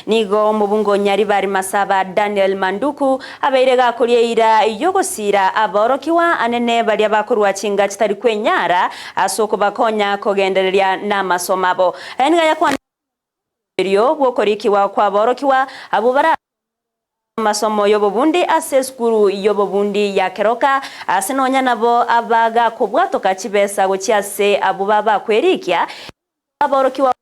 Nigo mubungo Nyaribari Masaba Daniel Manduku abeirega kurieira yogosira aborokiwa anene baria bakurwa chinga kitari kwenyara asoko bakonya kogendereria na masomabo enga yakwa erio bwokorikiwa kwa borokiwa abubara masomo yobobundi ase skuru yobobundi ya keroka asinonya nabo abaga kubwatoka chibesa gochiase abubaba kwerikia aborokiwa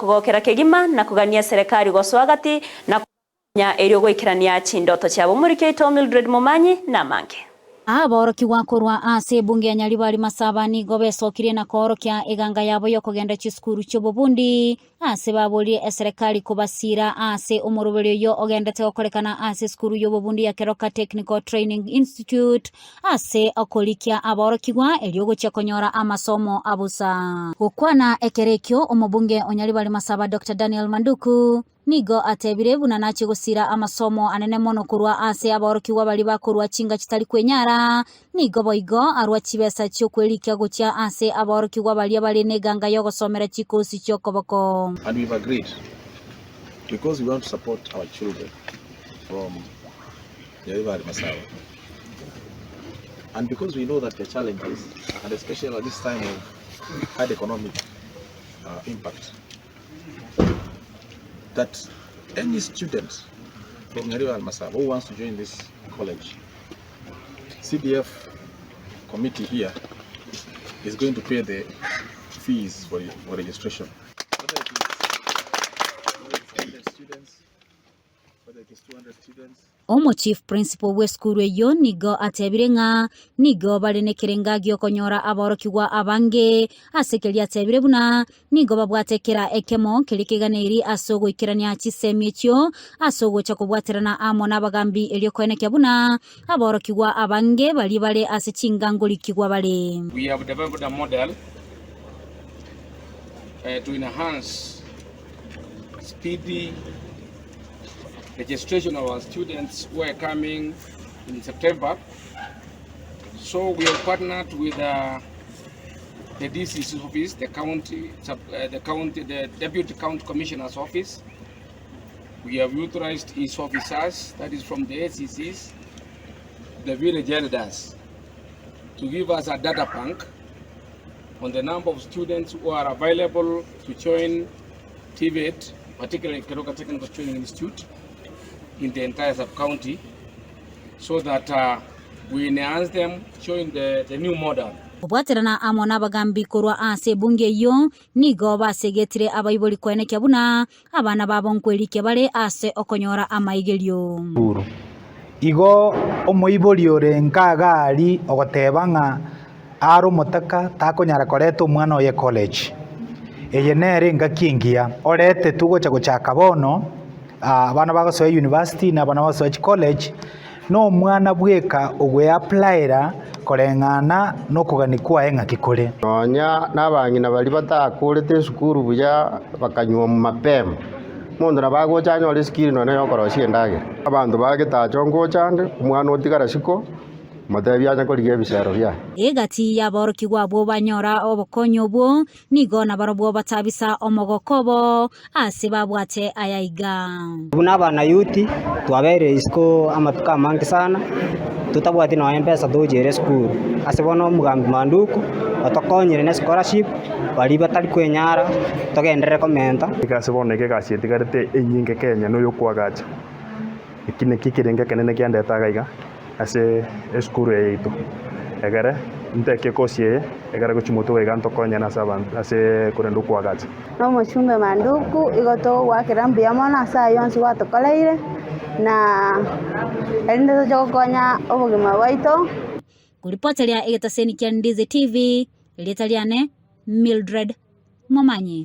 kugokera kegima na kugania serikali goswagati na kunya erio gwikirania chindoto cyabo muri Keito Mildred Mumanyi na mange aborokiwa kurwa ase bunge ya Nyaribari Masaba nigo besokirie na korokia eganga yabo yo kugenda chiskuru cyobobundi ase babolie serikali kubasira ase umuruberio yo ogendete okorekana ase skuru yobobundi ya Keroka Technical Training Institute ase okolikia aborokiwa elio gocha konyora amasomo abusa gukwana ekerekyo umubunge Nyaribari Masaba Dr. Daniel Manduku nigo atebire bunanachi gusira amasomo anene mono kurwa ase aborokiwa bali bakurwa chinga kitali kwenyara nigo boigo arwa chibesa cyo kwelikia gocha ase aborokiwa bali bali neganga yo gosomera chikosi cyokoboko. And we've agreed because we want to support our children from Nyaribari Masaba, and because we know that the challenges, and especially at this time of high economic impact, that any student from Nyaribari Masaba who wants to join this college, CDF committee here is going to pay the fees for registration. Omo chief principal we skuru eyo nigo atebirenga nigo barenekerenga gyokonyora aborokiwa abange asekeli atebire buna nigo babwatekera ekemo kelikeganeri asogo ikirania chisemi cyo asogo chakubwaterana amo nabagambi eliokoeneke buna aborokiwa abange bali bale asechingangolikigwa bale. We have developed a model to enhance speedy registration of our students who are coming in September. So we have partnered with the DC's office, the Deputy County Commissioner's office. We have utilized his officers, that is from the ACCs, the village elders, to give us a data bank on the number of students who are available to join TVET, particularly Keroka Technical Training Institute, in the entire sub-county, so that we enhance them, showing the new model. Obwaterana amona bagambi kurwa ase bunge yo nigo basegetire abayiboli kweneke buna abana babonkwelike bale ase okonyora amaigelio. Igo omoiboli orenkaga ali ogotebanga aro motaka takonyara koreto mwana oye college. Eye nere ngakingia orete tugocha gochaka bono abana bagosoe university na abana bagosoe college no mwana bweka ogwe applyra korengana no kuganikwa enga kikore nonya nabangina bali batakurete sukuru buya bakanywa mu mapema mundu nabagochanya ore skill no nayo koroshie ndage abandu bagetacho ngochande umwana otigara siko matebya korigia bisero bya egati ya borokiwa bwo banyora obokonyo bwo nigo na barobwo batabisa omogokobo ase babwate ayaiga buna bana yuti twabere isko amatuka mangi sana tutabwati no mpesa dojere school ase bono mugambi Manduku otokonyere ne scholarship bali batali kwenyara togendere komenta ikase boneke gasi etigarete enyinge Kenya no yokwagacha ikine kikirenge kenene kiandetaga iga ase eskuru yeito egere nteke kosie egere gochimoto eganto konya na saban ase kurendu kwagacha no mochumbe Manduku igoto wakirambi amona saa yonsi watokoleire na ende to konya obugima waito kuripotelia egetaseni kia Ndizi TV letaliane Mildred Mumanyi.